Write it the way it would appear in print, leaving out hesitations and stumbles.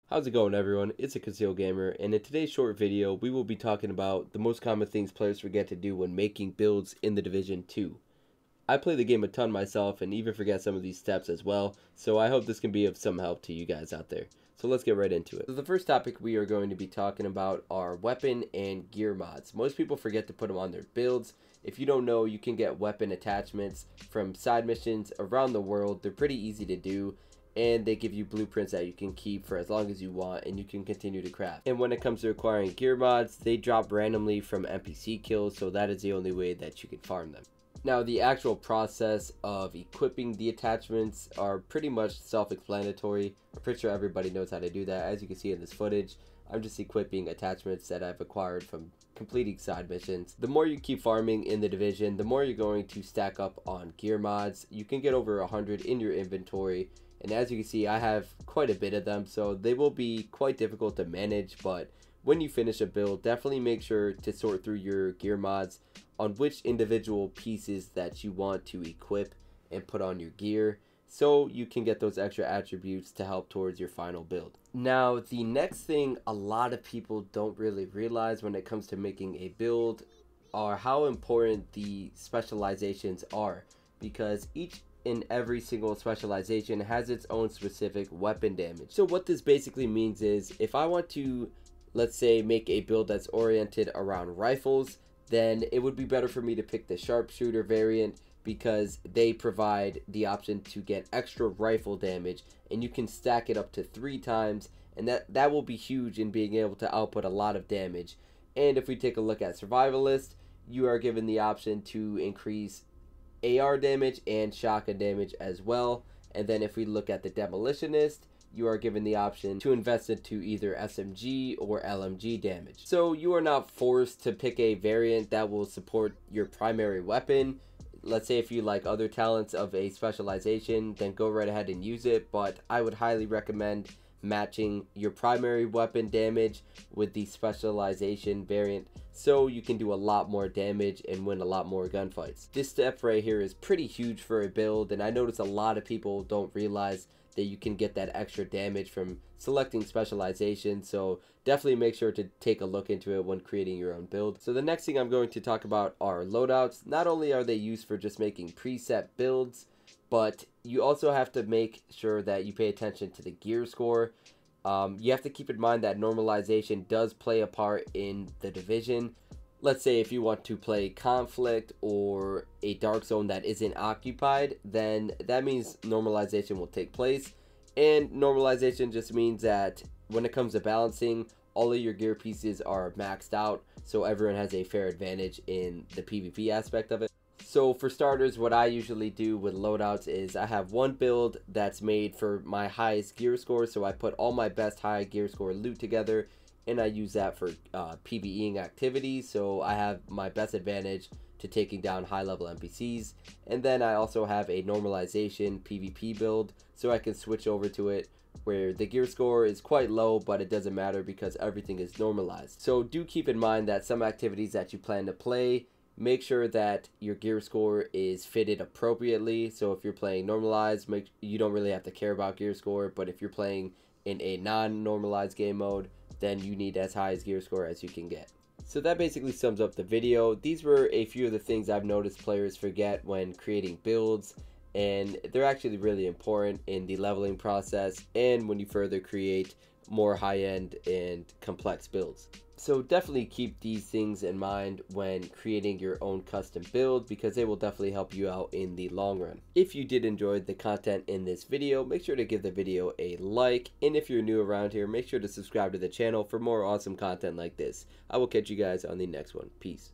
How's it going, everyone? It's a Concealed Gamer, and in today's short video we will be talking about the most common things players forget to do when making builds in the Division 2. I play the game a ton myself and even forget some of these steps as well, so I hope this can be of some help to you guys out there. So let's get right into it. So the first topic we are going to be talking about are weapon and gear mods. Most people forget to put them on their builds. If you don't know, you can get weapon attachments from side missions around the world. They're pretty easy to do, and they give you blueprints that you can keep for as long as you want, and you can continue to craft. And when it comes to acquiring gear mods, they drop randomly from NPC kills, so that is the only way that you can farm them. Now, the actual process of equipping the attachments are pretty much self-explanatory. I'm pretty sure everybody knows how to do that. As you can see in this footage, I'm just equipping attachments that I've acquired from completing side missions. The more you keep farming in the division, the more you're going to stack up on gear mods. You can get over 100 in your inventory, and as you can see, I have quite a bit of them, so they will be quite difficult to manage. But when you finish a build, definitely make sure to sort through your gear mods on which individual pieces that you want to equip and put on your gear, so you can get those extra attributes to help towards your final build. Now, the next thing a lot of people don't really realize when it comes to making a build are how important the specializations are, because each and every single specialization has its own specific weapon damage. So what this basically means is, if I want to, let's say, make a build that's oriented around rifles, then it would be better for me to pick the sharpshooter variant, because they provide the option to get extra rifle damage, and you can stack it up to 3 times, and that will be huge in being able to output a lot of damage. And if we take a look at survivalist, you are given the option to increase AR damage and shotgun damage as well. And then if we look at the demolitionist, you are given the option to invest into either SMG or LMG damage. So you are not forced to pick a variant that will support your primary weapon. Let's say if you like other talents of a specialization, then go right ahead and use it, but I would highly recommend matching your primary weapon damage with the specialization variant, so you can do a lot more damage and win a lot more gunfights. This step right here is pretty huge for a build, and I notice a lot of people don't realize that you can get that extra damage from selecting specialization, so definitely make sure to take a look into it when creating your own build. So the next thing I'm going to talk about are loadouts. Not only are they used for just making preset builds, but you also have to make sure that you pay attention to the gear score. You have to keep in mind that normalization does play a part in the division. Let's say if you want to play conflict or a Darkzone that isn't occupied, then that means normalization will take place. And normalization just means that when it comes to balancing, all of your gear pieces are maxed out, so everyone has a fair advantage in the PvP aspect of it. So for starters, what I usually do with loadouts is I have one build that's made for my highest gear score, so I put all my best high gear score loot together, and I use that for PvEing activities, so I have my best advantage to taking down high level NPCs. And then I also have a normalization PvP build, so I can switch over to it where the gear score is quite low, but it doesn't matter because everything is normalized. So do keep in mind that some activities that you plan to play, make sure that your gear score is fitted appropriately. So if you're playing normalized, you don't really have to care about gear score, but if you're playing in a non-normalized game mode, then you need as high as gear score as you can get. So that basically sums up the video. These were a few of the things I've noticed players forget when creating builds, and they're actually really important in the leveling process and when you further create more high-end and complex builds. So definitely keep these things in mind when creating your own custom build, because they will definitely help you out in the long run. If you did enjoy the content in this video, make sure to give the video a like, and if you're new around here, make sure to subscribe to the channel for more awesome content like this. I will catch you guys on the next one. Peace.